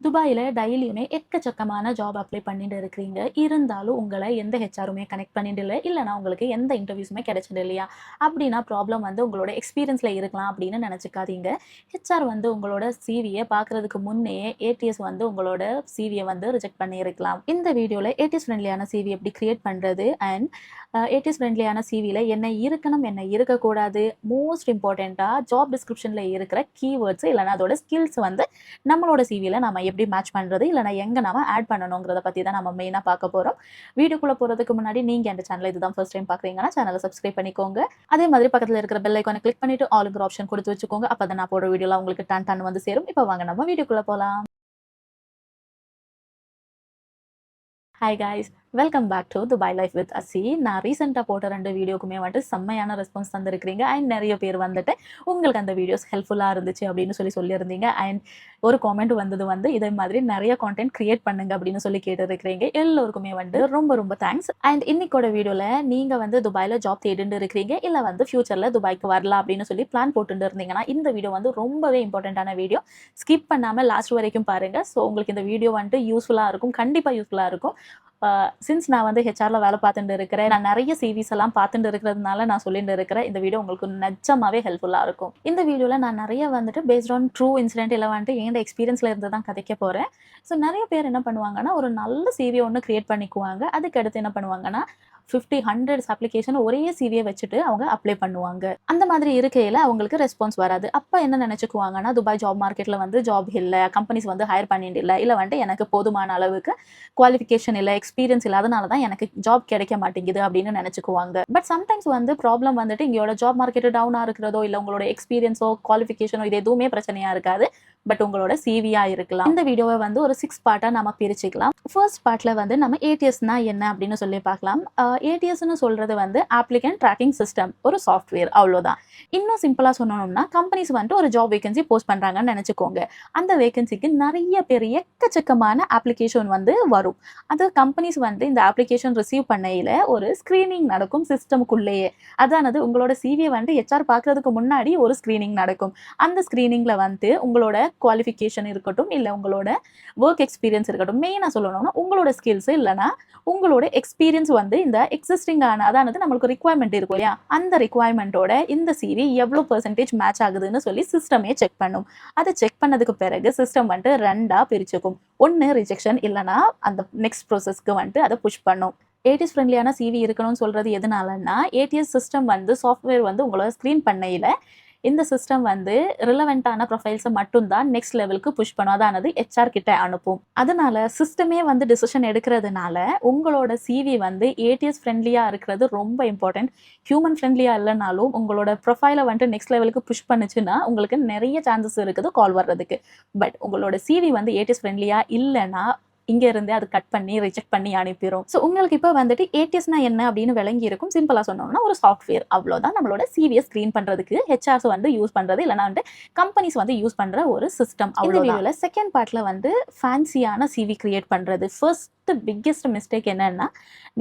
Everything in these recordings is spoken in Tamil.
துபாயில டெய்லியுமே எக்கச்சக்கமான ஜாப் அப்ளை பண்ணிட்டு இருக்கிறீங்க. இருந்தாலும் உங்கள எந்த ஹெச்ஆருமே கனெக்ட் பண்ணிட்டு இல்ல. இல்லன்னா உங்களுக்கு எந்த இன்டர்வியூஸுமே கிடைச்சது இல்லையா? அப்படின்னா ப்ராப்ளம் வந்து உங்களோட எக்ஸ்பீரியன்ஸ்ல இருக்கலாம் அப்படின்னு நெனச்சுக்காதீங்க. ஹெச்ஆர் வந்து உங்களோட சிவிய பார்க்கறதுக்கு முன்னயே ஏடிஎஸ் வந்து உங்களோட சிவிய வந்து ரிஜெக்ட் பண்ணியிருக்கலாம். இந்த வீடியோல ஏடிஎஸ் ஃப்ரெண்ட்லியான சிவி எப்படி கிரியேட் பண்றது அண்ட் ஏடிஎஸ் ஃப்ரெண்ட்லியான சிவில என்ன இருக்கணும், என்ன இருக்கக்கூடாது, மோஸ்ட் இம்பார்ட்டன்ட்டா ஜாப் டிஸ்கிரிப்ஷன்ல இருக்கிற கீவேர்ட்ஸ் இல்லன்னா அதோட ஸ்கில்ஸ் வந்து நம்மளோட சிவில நம்ம எப்படி மேட்ச் பண்றது இல்லனா எங்க நாம ஆட் பண்ணணும்ங்கறத பத்தி தான் நம்ம மெயினா பார்க்க போறோம். வீடியோக்குள்ள போறதுக்கு முன்னாடி நீங்க இந்த சேனலை இதுதான் ஃபர்ஸ்ட் டைம் பார்க்கறீங்கன்னா சேனலை சப்ஸ்கிரைப் பண்ணிக்கோங்க. அதே மாதிரி பக்கத்துல இருக்கிற பெல் ஐகானை கிளிக் பண்ணிட்டு ஆல்ங்கிற ஆப்ஷன் கொடுத்து வச்சுக்கோங்க. அப்பதான் நான் போடுற வீடியோலாம் உங்களுக்கு டன் வந்து சேரும். இப்போ வாங்க நம்ம வீடியோக்குள்ள போலாம். Hi guys, welcome back to Dubai life with Asi. நான் ரீசெண்டாக போட்ட 2 வீடியோக்குமே வந்துட்டு செம்மையான ரெஸ்பான்ஸ் தந்திருக்கிறீங்க. அண்ட் நிறைய பேர் வந்துட்டு உங்களுக்கு அந்த வீடியோஸ் ஹெல்ப்ஃபுல்லாக இருந்துச்சு அப்படின்னு சொல்லியிருந்தீங்க. அண்ட் ஒரு காமெண்ட் வந்தது வந்து இதே மாதிரி நிறைய கான்டென்ட் கிரியேட் பண்ணுங்க அப்படின்னு சொல்லி கேட்டுருக்கிறீங்க. எல்லோருக்குமே வந்து ரொம்ப ரொம்ப தேங்க்ஸ். அண்ட் இன்னைக்கோட வீடியோவில் நீங்கள் வந்து துபாயில் ஜாப் தேடிட்டு இருக்கிறீங்க இல்லை வந்து ஃபியூச்சரில் துபாய்க்கு வரலாம் அப்படின்னு சொல்லி பிளான் போட்டுட்டு இருந்தீங்கன்னா இந்த வீடியோ வந்து ரொம்பவே இம்பார்ட்டண்ட்டான வீடியோ. ஸ்கிப் பண்ணாமல் லாஸ்ட் வரைக்கும் பாருங்கள். ஸோ உங்களுக்கு இந்த வீடியோ வந்துட்டு யூஸ்ஃபுல்லாக இருக்கும், கண்டிப்பாக யூஸ்ஃபுல்லாக இருக்கும். சின்ஸ் நான் வந்து ஹெச்ஆர்ல வேலை பார்த்துட்டு இருக்கிறேன், நான் நிறைய சிவிஸ் எல்லாம் பார்த்துட்டு இருக்கிறதுனால நான் சொல்லிட்டு இருக்கிறேன், இந்த வீடியோ உங்களுக்கு நிஜமாவே ஹெல்ப்ஃபுல்லா இருக்கும். இந்த வீடியோல நான் நிறைய வந்துட்டு பேஸ்ட் ஆன் ட்ரூ இன்சிடென்ட் இல்லை வந்துட்டு என்னோட எக்ஸ்பீரியன்ஸ்ல இருந்து தான் கதைக்க போறேன். ஸோ நிறைய பேர் என்ன பண்ணுவாங்கன்னா ஒரு நல்ல சிவி ஒன்று கிரியேட் பண்ணிக்குவாங்க. அதுக்கு அடுத்து என்ன பண்ணுவாங்கன்னா 50 100 அப்ளிகேஷன் ஒரே சிவியை வச்சுட்டு அவங்க அப்ளை பண்ணுவாங்க. அந்த மாதிரி இருக்கையில அவங்களுக்கு ரெஸ்பான்ஸ் வராது. அப்ப என்ன நினைச்சுக்குவாங்கன்னா துபாய் ஜாப் மார்க்கெட்ல வந்து ஜாப் இல்லை, கம்பெனிஸ் வந்து ஹையர் பண்ணிட்டு இல்லை வந்துட்டு எனக்கு போதுமான அளவுக்கு குவாலிஃபிகேஷன் இல்லை, எக்ஸ்பீரியன்ஸ் இல்லை, அதனால தான் எனக்கு ஜாப் கிடைக்க மாட்டேங்குது அப்படின்னு நினைச்சுக்குவாங்க. பட் சம்டைம்ஸ் வந்து ப்ராப்ளம் வந்துட்டு இங்கோட ஜாப் மார்க்கெட் டவுனா இருக்கிறதோ இல்லை உங்களோட எக்ஸ்பீரியன்ஸோ குவாலிஃபிகேஷனோ இது எதுவுமே பிரச்சனையா இருக்காது. பட் உங்களோட சிவியா இருக்கலாம். இந்த வீடியோவை வந்து ஒரு 6 பார்ட்டா நம்ம பிரிச்சுக்கலாம். ஃபர்ஸ்ட் பார்ட்ல வந்து நம்ம ஏடிஎஸ்னா என்ன அப்படின்னு சொல்லி பார்க்கலாம். ஏடிஎஸ்னு சொல்றது வந்து அப்ளிகன்ட் ட்ராக்கிங் சிஸ்டம், ஒரு சாஃப்ட்வேர், அவ்வளோதான். இன்னும் சிம்பிளா சொன்னோம்னா கம்பெனிஸ் வந்துட்டு ஒரு ஜாப் வேகன்சி போஸ்ட் பண்றாங்கன்னு நினைச்சுக்கோங்க. அந்த வேகன்சிக்கு நிறைய பேர் எக்கச்சக்கமான அப்ளிகேஷன் வந்து வரும். அது கம்பெனிஸ் வந்து இந்த அப்ளிகேஷன் ரிசீவ் பண்ணையில ஒரு ஸ்கிரீனிங் நடக்கும் சிஸ்டமுக்குள்ளேயே. அதானது உங்களோட சிவியை வந்து ஹெச்ஆர் பார்க்கறதுக்கு முன்னாடி ஒரு ஸ்கிரீனிங் நடக்கும். அந்த ஸ்கிரீனிங்ல வந்து உங்களோட குவாலிஃபிகேஷன் இருக்கட்டும் இல்லை உங்களோட ஒர்க் எக்ஸ்பீரியன்ஸ் இருக்கட்டும், மெயினாக சொல்லணும்னா உங்களோட ஸ்கில்ஸ் இல்லைனா உங்களோட எக்ஸ்பீரியன்ஸ் வந்து இந்த எக்ஸிஸ்டிங்கான அதானது நம்மளுக்கு ரிக்வயர்மெண்ட் இருக்கும் இல்லையா, அந்த ரிக்வயர்மெண்ட்டோட இந்த சிவி எவ்வளோ பெர்சன்டேஜ் மேட்ச் ஆகுதுன்னு சொல்லி சிஸ்டமே செக் பண்ணும். அதை செக் பண்ணதுக்கு பிறகு சிஸ்டம் வந்துட்டு 2ஆ பிரிச்சுக்கும். ஒன்று ரிஜெக்ஷன், இல்லைனா அந்த நெக்ஸ்ட் ப்ரோசஸ்க்கு வந்துட்டு அதை புஷ் பண்ணும். ஏடிஎஸ் ஃப்ரெண்ட்லியான சிவி இருக்கணும்னு சொல்றது எதனாலன்னா ஏடிஎஸ் சிஸ்டம் வந்து சாஃப்ட்வேர் வந்து உங்களோட ஸ்க்ரீன் பண்ணையில் இந்த சிஸ்டம் வந்து ரிலவெண்டான ப்ரொஃபைல்ஸை மட்டும்தான் நெக்ஸ்ட் லெவலுக்கு புஷ் பண்ணும், அதானது ஹெச்ஆர் கிட்ட அனுப்பும். அதனால சிஸ்டமே வந்து டிசிஷன் எடுக்கிறதுனால உங்களோட சிவி வந்து ஏடிஎஸ் ஃப்ரெண்ட்லியாக இருக்கிறது ரொம்ப இம்பார்ட்டன்ட். ஹியூமன் ஃப்ரெண்ட்லியாக இல்லைனாலும் உங்களோட ப்ரொஃபைலை வந்துட்டு நெக்ஸ்ட் லெவலுக்கு புஷ் பண்ணுச்சுன்னா உங்களுக்கு நிறைய சான்சஸ் இருக்குது கால் வர்றதுக்கு. பட் உங்களோட சிவி வந்து ஏடிஎஸ் ஃப்ரெண்ட்லியாக இல்லைன்னா இங்க இருந்தே அது கட் பண்ணி ரிஜெக்ட் பண்ணி அனுப்பிடும். ஸோ உங்களுக்கு இப்போ வந்துட்டு ஏடிஎஸ்னா என்ன அப்படின்னு விளங்கி இருக்கும். சிம்பிளா சொன்னோம்னா ஒரு சாஃப்ட்வேர், அவ்வளோதான். நம்மளோட சிவியை ஸ்கிரீன் பண்றதுக்கு ஹெச்ஆர்ஸ் வந்து யூஸ் பண்றது, இல்லைனா வந்து கம்பெனிஸ் வந்து யூஸ் பண்ற ஒரு சிஸ்டம். இந்த வீடியோல செகண்ட் பார்ட்ல வந்து ஃபேன்சியான சிவி கிரியேட் பண்றது. ஃபர்ஸ்ட் பிக்கெஸ்ட் மிஸ்டேக் என்னன்னா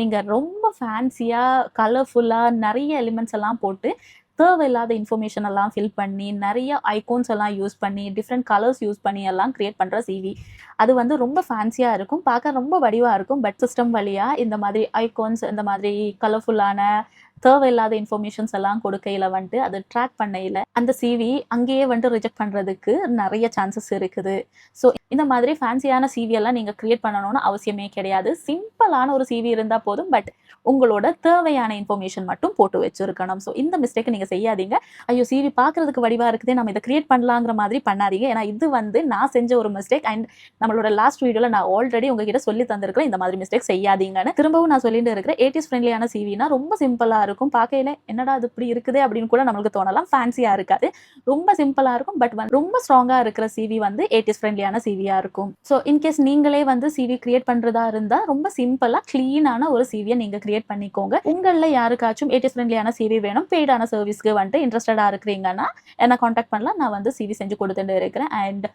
நீங்க ரொம்ப ஃபேன்சியா கலர்ஃபுல்லா நிறைய எலிமெண்ட்ஸ் எல்லாம் போட்டு தேவையில்லாத இன்ஃபர்மேஷன் எல்லாம் ஃபில் பண்ணி நிறைய ஐகோன்ஸ் எல்லாம் யூஸ் பண்ணி டிஃப்ரெண்ட் கலர்ஸ் யூஸ் பண்ணி எல்லாம் கிரியேட் பண்ணுற சிவி. அது வந்து ரொம்ப ஃபேன்சியாக இருக்கும், பார்க்க ரொம்ப வடிவாக இருக்கும். பட் சிஸ்டம் வழியாக இந்த மாதிரி ஐகோன்ஸ், இந்த மாதிரி கலர்ஃபுல்லான தேவையில்லாத இன்ஃபர்மேஷன்ஸ் எல்லாம் கொடுக்கையில் வந்துட்டு அது ட்ராக் பண்ணையில் அந்த சிவி அங்கேயே வந்துட்டு ரிஜெக்ட் பண்ணுறதுக்கு நிறைய சான்சஸ் இருக்குது. ஸோ இந்த மாதிரி ஃபேன்சியான சிவி எல்லாம் நீங்கள் கிரியேட் பண்ணணும்னு அவசியமே கிடையாது. சிம்பிளான ஒரு சிவி இருந்தால் போதும். பட் உங்களோட தேவையான இன்ஃபர்மேஷன் மட்டும் போட்டு வச்சிருக்கணும். ஸோ இந்த மிஸ்டேக் நீங்கள் செய்யாதீங்க. ஐயோ சிவி பார்க்கறதுக்கு வடிவாக இருக்குது, நம்ம இதை கிரியேட் பண்ணலாங்கிற மாதிரி பண்ணாதீங்க. ஏன்னா இது வந்து நான் செஞ்ச ஒரு மிஸ்டேக். அண்ட் நம்மளோட லாஸ்ட் வீடியோவில் நான் ஆல்ரெடி உங்ககிட்ட சொல்லி தந்திருக்கிறேன் இந்த மாதிரி மிஸ்டேக் செய்யாதீங்கன்னு. திரும்பவும் நான் சொல்லிட்டு இருக்கிறேன், ஏடிஎஸ் ஃப்ரெண்ட்லியான சிவினா ரொம்ப சிம்பிளாக இருக்கும். பார்க்கையில என்னடா அது இப்படி இருக்குது அப்படின்னு கூட நம்மளுக்கு தோணலாம். ஃபேன்சியாக இருக்காது, ரொம்ப சிம்பிளாக இருக்கும். பட் ரொம்ப ஸ்ட்ராங்காக இருக்கிற சிவி வந்து ஏடிஎஸ் ஃப்ரெண்ட்லியான சிவியாக இருக்கும். ஸோ இன்கேஸ் நீங்களே வந்து சிவி கிரியேட் பண்ணுறதா இருந்தால் ரொம்ப சிம்பிளாக க்ளீனான ஒரு சிவியை நீங்கள் கிரியேட் பண்ணிக்கோங்க. உங்களில் யாருக்காச்சும் ஏடிஎஸ் ஃப்ரெண்ட்லியான சிவி வேணும், பெய்டான சர்வீஸ்க்கு வந்துட்டு இன்ட்ரெஸ்டடாக இருக்கிறீங்கன்னா என்ன காண்டாக்ட் பண்ணலாம். நான் வந்து சிவி செஞ்சு கொடுத்துட்டு இருக்கிறேன். அண்ட்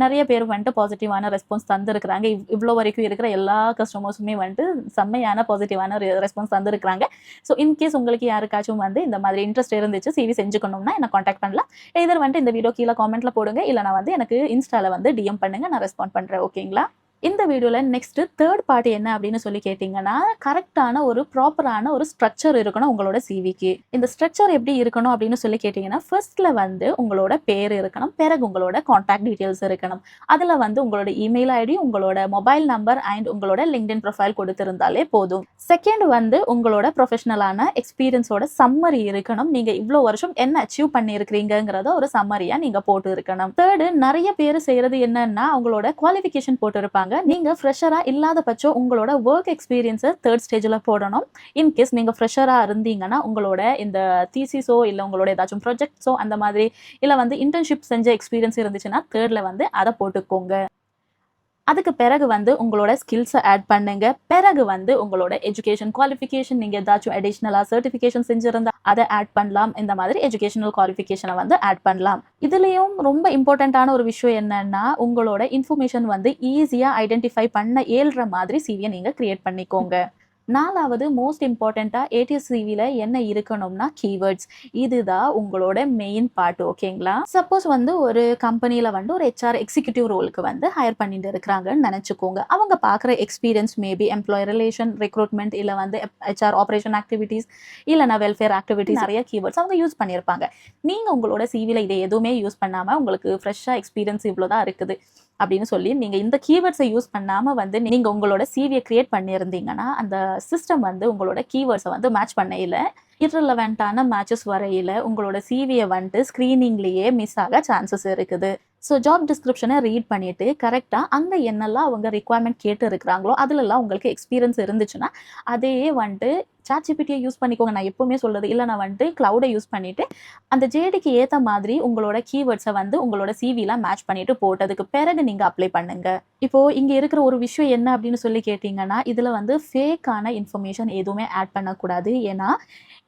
நிறைய பேர் வந்துட்டு பாசிட்டிவான ரெஸ்பான்ஸ் தந்துருக்குறாங்க. இவ்வளோ வரைக்கும் இருக்கிற எல்லா கஸ்டமர்ஸுமே வந்துட்டு செம்மையான பாசிட்டிவான ரெஸ்பான்ஸ் தந்துருக்குறாங்க. ஸோ இன்கேஸ் உங்களுக்கு யாருக்காச்சும் வந்து இந்த மாதிரி இன்ட்ரெஸ்ட் இருந்துச்சு சிவி செஞ்சுக்கணும்னா என்ன காண்டாக்ட் பண்ணலாம். எதர் வந்துட்டு இந்த வீடியோ கீழே காமெண்ட்ல போடுங்க, இல்லைனா வந்து எனக்கு இன்ஸ்டால வந்து டிஎம் பண்ணுங்க, நான் ரெஸ்பாண்ட் பண்றேன். ஓகேங்களா? இந்த வீடியோல நெக்ஸ்ட் தேர்ட் பார்ட்டி என்ன அப்படின்னு சொல்லி கேட்டீங்கன்னா, கரெக்டான ஒரு ப்ராப்பரான ஒரு ஸ்ட்ரக்சர் இருக்கணும் உங்களோட சிவிக்கு. இந்த ஸ்ட்ரக்சர் எப்படி இருக்கணும் அப்படின்னு சொல்லி கேட்டீங்கன்னா, ஃபர்ஸ்ட்ல வந்து உங்களோட பேர் இருக்கணும், பிறகு உங்களோட கான்டாக்ட் டீடைல்ஸ் இருக்கணும். அதுல வந்து உங்களோட இமெயில் ஐடி, உங்களோட மொபைல் நம்பர் அண்ட் உங்களோட லிங்க்டின் ப்ரொஃபைல் கொடுத்திருந்தாலே போதும். செகண்ட் வந்து உங்களோட ப்ரொஃபஷனலான எக்ஸ்பீரியன்ஸோட சம்மரி இருக்கணும். நீங்க இவ்வளோ வருஷம் என்ன அச்சீவ் பண்ணியிருக்கிறீங்கிறத ஒரு சம்மரியா நீங்க போட்டு இருக்கணும். தேர்டு, நிறைய பேர் செய்யறது என்னன்னா அவங்களோட குவாலிஃபிகேஷன் போட்டு இருப்பாங்க. நீங்க ஃப்ரெஷரா இல்லாத பட்சம் உங்களோட ஒர்க் எக்ஸ்பீரியன்ஸை தேர்ட் ஸ்டேஜ்ல போடணும். இன்கேஸ் நீங்க ஃப்ரெஷரா இருந்தீங்கன்னா உங்களோட இந்த தீசிஸோ இல்ல உங்களோட ஏதாச்சும் ப்ராஜெக்ட்ஸோ அந்த மாதிரி இல்ல வந்து இன்டர்ன்ஷிப் செஞ்ச எக்ஸ்பீரியன்ஸ் இருந்துச்சுன்னா தேர்ட்ல வந்து அதை போட்டுக்கோங்க. அதுக்கு பிறகு வந்து உங்களோட ஸ்கில்ஸை ஆட் பண்ணுங்க. பிறகு வந்து உங்களோட எஜுகேஷன் குவாலிஃபிகேஷன், நீங்க ஏதாச்சும் அடிஷ்னலா சர்டிஃபிகேஷன் செஞ்சிருந்தா அதை ஆட் பண்ணலாம். இந்த மாதிரி எஜுகேஷனல் குவாலிஃபிகேஷனை வந்து ஆட் பண்ணலாம். இதுலயும் ரொம்ப இம்பார்ட்டன்டான ஒரு விஷயம் என்னன்னா, உங்களோட இன்ஃபர்மேஷன் வந்து ஈஸியா ஐடென்டிஃபை பண்ண இயல்ற மாதிரி சிவியை நீங்க கிரியேட் பண்ணிக்கோங்க. நாலாவது மோஸ்ட் இம்பார்ட்டண்ட்டாக ஏடிஎஸ் சிவியில் என்ன இருக்கணும்னா கீவேர்ட்ஸ். இதுதான் உங்களோட மெயின் பார்ட். ஓகேங்களா? சப்போஸ் வந்து ஒரு கம்பெனியில் வந்து ஒரு ஹெச்ஆர் எக்ஸிக்யூட்டிவ் ரோலுக்கு வந்து ஹையர் பண்ணிட்டு இருக்கிறாங்கன்னு நினச்சிக்கோங்க. அவங்க பார்க்குற experience maybe employer relation, recruitment, இல்லை வந்து ஹெச்ஆர் ஆப்ரேஷன் ஆக்டிவிட்டீஸ், இல்லைனா வெல்ஃபேர் ஆக்டிவிட்டிஸ், நிறைய கீவேர்ட்ஸ் அவங்க யூஸ் பண்ணியிருப்பாங்க. நீங்கள் உங்களோட சிவியில் இதை எதுவுமே யூஸ் பண்ணாமல் உங்களுக்கு ஃப்ரெஷ்ஷாக எக்ஸ்பீரியன்ஸ் இவ்வளோதான் இருக்குது அப்படின்னு சொல்லி நீங்க இந்த கீவேர்ட்ஸை யூஸ் பண்ணாம வந்து நீங்க உங்களோட சிவியை கிரியேட் பண்ணியிருந்தீங்கன்னா அந்த சிஸ்டம் வந்து உங்களோட கீவேர்ட்ஸை வந்து மேட்ச் பண்ணையில irrelevant-ஆன மேட்சஸ் வரையில உங்களோட சிவியை வந்துட்டு ஸ்க்ரீனிங்லேயே மிஸ் ஆக சான்சஸ் இருக்குது. ஸோ ஜாப் டிஸ்கிரிப்ஷனை ரீட் பண்ணிட்டு கரெக்டாக அங்கே என்னெல்லாம் அவங்க ரிக்வயர்மெண்ட் கேட்டு இருக்கிறாங்களோ அதுலலாம் உங்களுக்கு எக்ஸ்பீரியன்ஸ் இருந்துச்சுன்னா அதையே வந்துட்டு ChatGPT யூஸ் பண்ணிக்கோங்க. நான் எப்பவுமே சொல்றது இல்லை, நான் வந்துட்டு கிளவுடை யூஸ் பண்ணிட்டு அந்த ஜேடிக்கு ஏற்ற மாதிரி உங்களோட கீவேர்ட்ஸை வந்து உங்களோட சிவிலாம் மேட்ச் பண்ணிட்டு போட்டதுக்கு பிறகு நீங்க அப்ளை பண்ணுங்க. இப்போ இங்க இருக்கிற ஒரு விஷயம் என்ன அப்படின்னு சொல்லி கேட்டீங்கன்னா, இதுல வந்து ஃபேக்கான இன்ஃபர்மேஷன் எதுவுமே ஆட் பண்ணக்கூடாது. ஏன்னா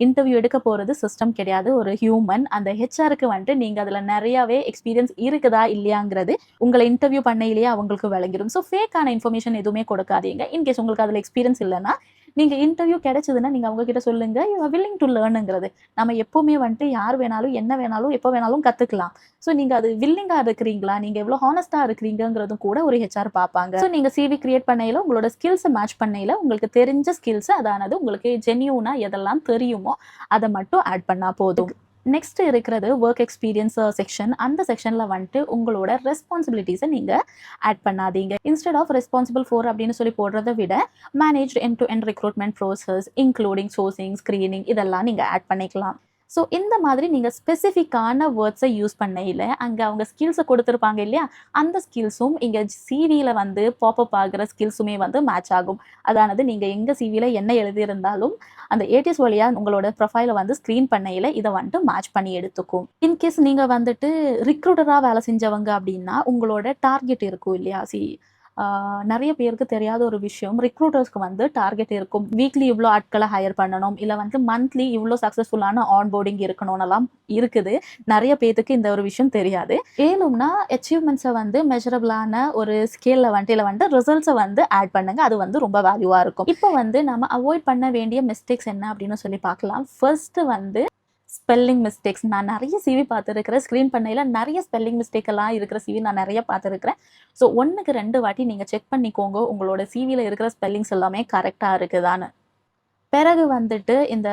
இன்டர்வியூ எடுக்க போறது சிஸ்டம் கிடையாது, ஒரு ஹியூமன். அந்த ஹெச்ஆருக்கு வந்துட்டு நீங்க அதுல நிறையவே எக்ஸ்பீரியன்ஸ் இருக்குதா இல்லையாங்கிறது உங்களை இன்டர்வியூ பண்ணையிலேயே அவங்களுக்கு விளங்கிடும். ஸோ ஃபேக்கான இன்ஃபர்மேஷன் எதுவுமே கொடுக்காதீங்க. இன்கேஸ் உங்களுக்கு அதுல எக்ஸ்பீரியன்ஸ் இல்லைன்னா நீங்க இன்டர்வியூ கிடைச்சதுன்னா நீங்க அவங்க கிட்ட சொல்லுங்க, யூ ஆர் வில்லிங் டு லேர்னுங்கிறது. நம்ம எப்பவுமே வந்துட்டு யார் வேணாலும் என்ன வேணாலும் எப்போ வேணாலும் கத்துக்கலாம். ஸோ நீங்க அது வில்லிங்கா இருக்கிறீங்களா, நீங்க எவ்வளவு ஹானஸ்டா இருக்கிறீங்கிறதும் கூட ஒரு ஹெச்ஆர் பார்ப்பாங்க. ஸோ நீங்க சிவி கிரியேட் பண்ணையில உங்களோட ஸ்கில்ஸை மேட்ச் பண்ணையில உங்களுக்கு தெரிஞ்ச ஸ்கில்ஸ், அதானது உங்களுக்கு ஜென்யூனா எதெல்லாம் தெரியுமோ அதை மட்டும் ஆட் பண்ணா போதும். நெக்ஸ்ட் இருக்கிறது ஒர்க் எக்ஸ்பீரியன்ஸ் செக்ஷன். அந்த செக்ஷன்ல வந்துட்டு உங்களோட ரெஸ்பான்சிபிலிட்டிஸை நீங்க ஆட் பண்ணாதீங்க. இன்ஸ்டெட் ஆஃப் ரெஸ்பான்சிபிள் ஃபார் அப்படின்னு சொல்லி போடுறதை விட manage end to end recruitment process including sourcing, screening, இதெல்லாம் நீங்க ஆட் பண்ணிக்கலாம். ஸோ இந்த மாதிரி நீங்கள் ஸ்பெசிஃபிக்கான வேர்ட்ஸை யூஸ் பண்ணையில் அங்கே அவங்க ஸ்கில்ஸை கொடுத்துருப்பாங்க இல்லையா, அந்த ஸ்கில்ஸும் இங்கே சிவியில் வந்து பாப்அப் ஆகிற ஸ்கில்ஸுமே வந்து மேட்ச் ஆகும். அதானது நீங்கள் எங்கள் சிவியில் என்ன எழுதியிருந்தாலும் அந்த ஏடிஎஸ் வழியாக உங்களோட ப்ரொஃபைலை வந்து ஸ்க்ரீன் பண்ணையில் இதை வந்துட்டு மேட்ச் பண்ணி எடுத்துக்கும். இன்கேஸ் நீங்கள் வந்துட்டு ரிக்ரூட்டராக வேலை செஞ்சவங்க அப்படின்னா உங்களோட டார்கெட் இருக்கும் இல்லையா. நிறைய பேருக்கு தெரியாத ஒரு விஷயம், ரிக்ரூட்டர்ஸ்க்கு வந்து டார்கெட் இருக்கும். வீக்லி இவ்வளோ ஆட்களை ஹையர் பண்ணணும், இல்லை வந்து மந்த்லி இவ்வளோ சக்ஸஸ்ஃபுல்லான ஆன்போர்டிங் இருக்கணும்னெல்லாம் இருக்குது. நிறைய பேருக்கு இந்த ஒரு விஷயம் தெரியாது. ஏழும்னா அச்சீவ்மெண்ட்ஸை வந்து மெஷரபிளான ஒரு ஸ்கேலில் வந்துட்டு இல்லை வந்து ரிசல்ட்ஸை வந்து ஆட் பண்ணுங்க. அது வந்து ரொம்ப வேல்யூவாக இருக்கும். இப்போ வந்து நம்ம அவாய்ட் பண்ண வேண்டிய மிஸ்டேக்ஸ் என்ன அப்படின்னு சொல்லி பார்க்கலாம். ஃபர்ஸ்ட் வந்து ஸ்பெல்லிங் மிஸ்டேக்ஸ். நான் நிறைய சிவி பார்த்துருக்கிறேன், ஸ்க்ரீன் பண்ணையில் நிறைய ஸ்பெல்லிங் மிஸ்டேக் எல்லாம் இருக்கிற சிவி நான் நிறைய பார்த்துருக்கிறேன். ஸோ 1க்கு 2 வாட்டி நீங்கள் செக் பண்ணிக்கோங்க உங்களோட சிவியில் இருக்கிற ஸ்பெல்லிங்ஸ் எல்லாமே கரெக்டாக இருக்குதான்னு. பிறகு வந்துட்டு இந்த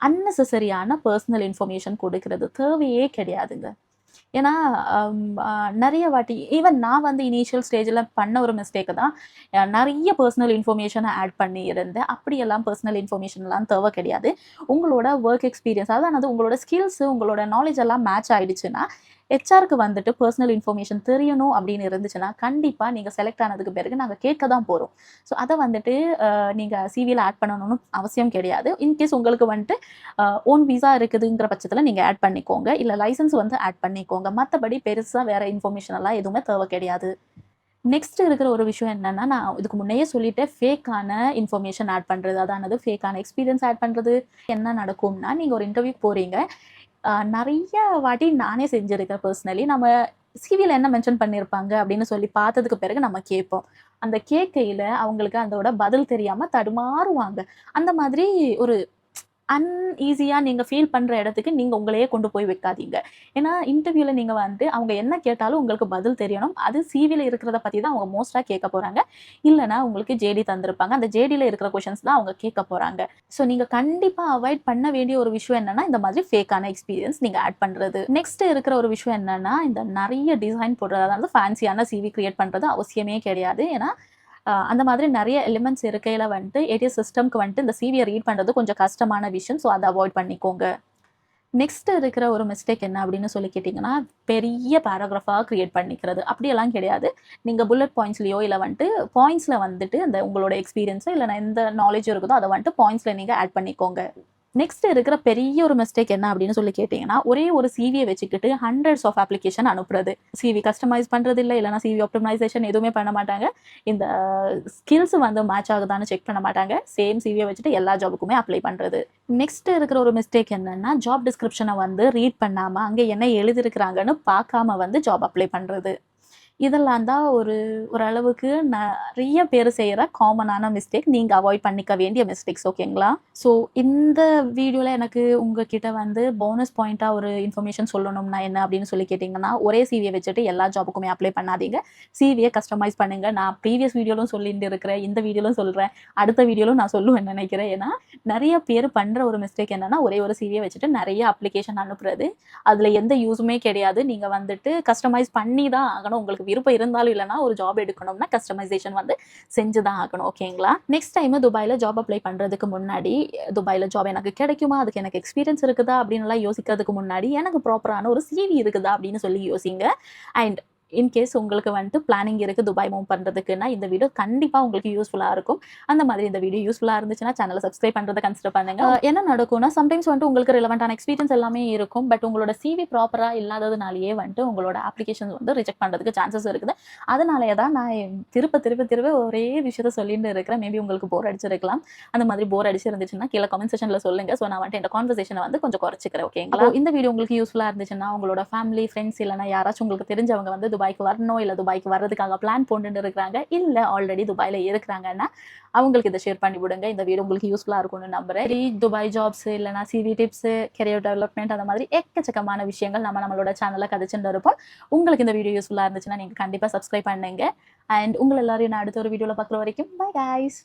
அன்னெசரியான பர்சனல் இன்ஃபர்மேஷன் கொடுக்கறது தேவையே கிடையாதுங்க. ஏன்னா நிறைய வாட்டி ஈவன் நான் வந்து இனிஷியல் ஸ்டேஜில் பண்ண ஒரு மிஸ்டேக்கு தான், நிறைய பர்சனல் இன்ஃபர்மேஷனை ஆட் பண்ணி இருந்தேன். அப்படியெல்லாம் பர்சனல் இன்ஃபர்மேஷன்லாம் தேவை கிடையாது. உங்களோட ஒர்க் எக்ஸ்பீரியன்ஸ், அதாவது உங்களோட ஸ்கில்ஸு உங்களோட நாலேஜ் எல்லாம் மேட்ச் ஆகிடுச்சுன்னா ஹெச்ஆருக்கு வந்துட்டு பர்சனல் இன்ஃபர்மேஷன் தெரியணும் அப்படின்னு இருந்துச்சுன்னா கண்டிப்பாக நீங்கள் செலக்ட் ஆனதுக்கு பிறகு நாங்கள் கேட்க தான் போகிறோம். ஸோ அதை வந்துட்டு நீங்கள் சிவியில் ஆட் பண்ணணும்னு அவசியம் கிடையாது. இன்கேஸ் உங்களுக்கு வந்துட்டு ஓன் விசா இருக்குதுங்கிற பட்சத்தில் நீங்கள் ஆட் பண்ணிக்கோங்க, இல்லை லைசன்ஸ் வந்து ஆட் பண்ணிக்கோங்க. மற்றபடி பெருசாக வேறு இன்ஃபர்மேஷன் எல்லாம் எதுவுமே தேவை கிடையாது. நெக்ஸ்ட் இருக்கிற ஒரு விஷயம் என்னன்னா, நான் இதுக்கு முன்னையே சொல்லிட்டேன், ஃபேக்கான இன்ஃபர்மேஷன் ஆட் பண்ணுறது, அதானது ஃபேக்கான எக்ஸ்பீரியன்ஸ் ஆட் பண்ணுறது. என்ன நடக்கும்னா, நீங்கள் ஒரு இன்டர்வியூ போகிறீங்க, நிறைய வாட்டி நானே செஞ்சுருக்கேன் பர்சனலி. நம்ம சிவில என்ன மென்ஷன் பண்ணியிருப்பாங்க அப்படின்னு சொல்லி பார்த்ததுக்கு பிறகு நம்ம கேட்போம். அந்த கேட்கையில அவங்களுக்கு அதோட பதில் தெரியாம தடுமாறுவாங்க. அந்த மாதிரி ஒரு அன்ஈஸியா நீங்க ஃபீல் பண்ற இடத்துக்கு நீங்க உங்களையே கொண்டு போய் வைக்காதீங்க. ஏன்னா, இன்டர்வியூல நீங்க வந்து அவங்க என்ன கேட்டாலும் உங்களுக்கு பதில் தெரியணும். அது சிவில இருக்கிறத பத்தி தான் அவங்க மோஸ்ட்டா கேட்க போறாங்க. இல்லன்னா உங்களுக்கு ஜேடி தந்திருப்பாங்க. அந்த ஜேடில இருக்கிற கொஸ்டின்ஸ் தான் அவங்க கேட்க போறாங்க. ஸோ நீங்க கண்டிப்பா அவாய்ட் பண்ண வேண்டிய ஒரு விஷயம் என்னன்னா, இந்த மாதிரி ஃபேக்கான எக்ஸ்பீரியன்ஸ் நீங்க ஆட் பண்றது. நெக்ஸ்ட் இருக்கிற ஒரு விஷயம் என்னன்னா, இந்த நெறைய டிசைன் போடுறது, அதாவது ஃபேன்சியான சிவி கிரியேட் பண்றது அவசியமே கிடையாது. ஏன்னா, அந்த மாதிரி நெறைய எலிமெண்ட்ஸ் இருக்கையில வந்துட்டு ஏடிஎஸ் சிஸ்டம்க்கு வந்துட்டு இந்த சிவிய ரீட் பண்றது கொஞ்சம் கஷ்டமான விஷயம். ஸோ அத அவாய்ட் பண்ணிக்கோங்க. நெக்ஸ்ட் இருக்கிற ஒரு மிஸ்டேக் என்ன அப்படின்னு சொல்லி கேட்டிங்கன்னா, பெரிய பேராகிராஃபா கிரியேட் பண்ணிக்கிறது. அப்படியெல்லாம் கிடையாது. நீங்க புல்லட் பாயிண்ட்ஸ்லயோ இல்ல வந்துட்டு பாயிண்ட்ஸ்ல வந்துட்டு அந்த உங்களோட எக்ஸ்பீரியன்ஸோ இல்ல எந்த நாலேட்ஜ் இருக்குதோ அத வந்துட்டு பாயிண்ட்ஸ்ல நீங்க ஆட் பண்ணிக்கோங்க. நெக்ஸ்ட் இருக்கிற பெரிய ஒரு மிஸ்டேக் என்ன அப்படின்னு சொல்லி கேட்டீங்கன்னா, ஒரே ஒரு சிவிய வச்சுக்கிட்டு ஹண்ட்ரட்ஸ் ஆஃப் அப்ளிகேஷன் அனுப்புறது. சிவி கஸ்டமைஸ் பண்றது இல்ல, இல்லன்னா சிவி ஆப்டிமைசேஷன் எதுவுமே பண்ண மாட்டாங்க. இந்த ஸ்கில்ஸ் வந்து மேட்ச் ஆகுதான்னு செக் பண்ண மாட்டாங்க. சேம் சிவிய வச்சுட்டு எல்லா ஜாபுக்குமே அப்ளை பண்றது. நெக்ஸ்ட் இருக்கிற ஒரு மிஸ்டேக் என்னன்னா, ஜாப் டிஸ்கிரிப்ஷன வந்து ரீட் பண்ணாம, அங்க என்ன எழுதியிருக்கிறாங்கன்னு பார்க்காம வந்து ஜாப் அப்ளை பண்றது. இதெல்லாம் தான் ஓரளவுக்கு நெறைய பேர் செய்ற காமனான மிஸ்டேக். நீங்க அவாய்ட் பண்ணிக்க வேண்டிய மிஸ்டேக்ஸ் ஓகேங்களா? ஸோ இந்த வீடியோல எனக்கு உங்ககிட்ட வந்து போனஸ் பாயிண்ட்டா ஒரு இன்ஃபர்மேஷன் சொல்லணும்னா என்ன அப்படின்னு சொல்லி கேட்டீங்கன்னா, ஒரே சிவிய வச்சுட்டு எல்லா ஜாபுக்குமே அப்ளை பண்ணாதீங்க. சிவிய கஸ்டமைஸ் பண்ணுங்க. நான் ப்ரீவியஸ் வீடியோலும் சொல்லிட்டு இருக்கிறேன். இந்த வீடியோலும் சொல்றேன். அடுத்த வீடியோலும் நான் சொல்லுவேன்னு நெனைக்கிறேன். ஏன்னா, நெறைய பேர் பண்ற ஒரு மிஸ்டேக் என்னன்னா, ஒரே ஒரு சிவிய வச்சுட்டு நெறைய அப்ளிகேஷன் அனுப்புறது. அதுல எந்த யூஸுமே கிடையாது. நீங்க வந்துட்டு கஸ்டமைஸ் பண்ணி தான் ஆகணும். உங்களுக்கு விருப்பம் இருந்தாலும் இல்லன்னா ஒரு ஜாப் எடுக்கணும்னா கஸ்டமைசேஷன் வந்து செஞ்சு தான் ஆகணும். ஓகேங்களா? நெக்ஸ்ட் டைம் துபாய்ல ஜாப் அப்ளை பண்றதுக்கு முன்னாடி, துபாய்ல ஜாப் எனக்கு கிடைக்குமா? அதுக்கு எனக்கு எக்ஸ்பீரியன்ஸ் இருக்குதா? அப்படின்னுலாம் யோசிக்கிறதுக்கு முன்னாடி, எனக்கு ப்ராப்பரான ஒரு சிவி இருக்குதா? அப்படின்னு சொல்லி யோசிங்க. அண்ட் இன்கேஸ் உங்களுக்கு வந்துட்டு பிளானிங் இருக்கு துபாய் மூவ் பண்றதுக்குன்னா, இந்த வீடியோ கண்டிப்பா உங்களுக்கு யூஸ்ஃபுல்லா இருக்கும். அந்த மாதிரி இந்த வீடியோ யூஸ்ஃபுல்லா இருந்துச்சுன்னா, சேனல சப்ஸ்கிரைப் பண்றத கன்சிடர் பண்ணுங்க. என்ன நடக்கும்னா, சம்டைம்ஸ் வந்துட்டு உங்களுக்கு ரிலவென்ட்டான எக்ஸ்பீரியன்ஸ் எல்லாமே இருக்கும். பட் உங்களோட சிவி ப்ராப்பரா இல்லாததுனாலயே வந்துட்டு உங்களோட அப்ளிகேஷன்ஸ் வந்து ரிஜெக்ட் பண்றதுக்கு சான்சஸ் இருக்குது. அதனாலயே தான் நான் திரும்ப ஒரே விஷயத்த சொல்லிட்டு இருக்கிறேன். மேபி உங்களுக்கு போர் அடிச்சிருக்கலாம். அந்த மாதிரி போர் அடிச்சிருந்துச்சுன்னா, கீழ கமெண்ட் செக்ஷன்ல சொல்லுங்க. ஸோ நான் வந்துட்டு இந்த கான்வர்சேஷன வந்து கொஞ்சம் குறைச்சுக்கிறேன். ஓகேங்களா? இந்த வீடியோ உங்களுக்கு யூஸ்ஃபுல்லா இருந்துச்சுன்னா, உங்களோட ஃபேமிலி, ஃப்ரெண்ட்ஸ் இல்லன்னா யாராச்சும் உங்களுக்கு தெரிஞ்சவங்க வந்து துபாய்க்கு வரணும், இல்ல துபாய்க்கு வர்றதுக்காக பிளான் போட்டுட்டு இருக்கிறாங்க, இல்ல ஆல்ரெடி துபாய்ல இருக்கிறாங்கன்னா, அவங்களுக்கு இத ஷேர் பண்ணி விடுங்க. இந்த வீடியோ உங்களுக்கு யூஸ்ஃபுல்லா இருக்கும்னு நம்புறேன். துபாய் ஜாப்ஸ் இல்லன்னா சிவி டிப்ஸ், கரியர் டெவலப்மெண்ட் அந்த மாதிரி எக்கச்சக்கமான விஷயங்கள் நம்மளோட சேனல்ல கதைச்சுட்டு இருப்போம். உங்களுக்கு இந்த வீடியோ யூஸ்ஃபுல்லா இருந்துச்சுன்னா, நீங்க கண்டிப்பா சப்ஸ்கிரைப் பண்ணுங்க. அண்ட் உங்க எல்லாரையும் நான் அடுத்த ஒரு வீடியோல பார்க்குற வரைக்கும் பை கைஸ்.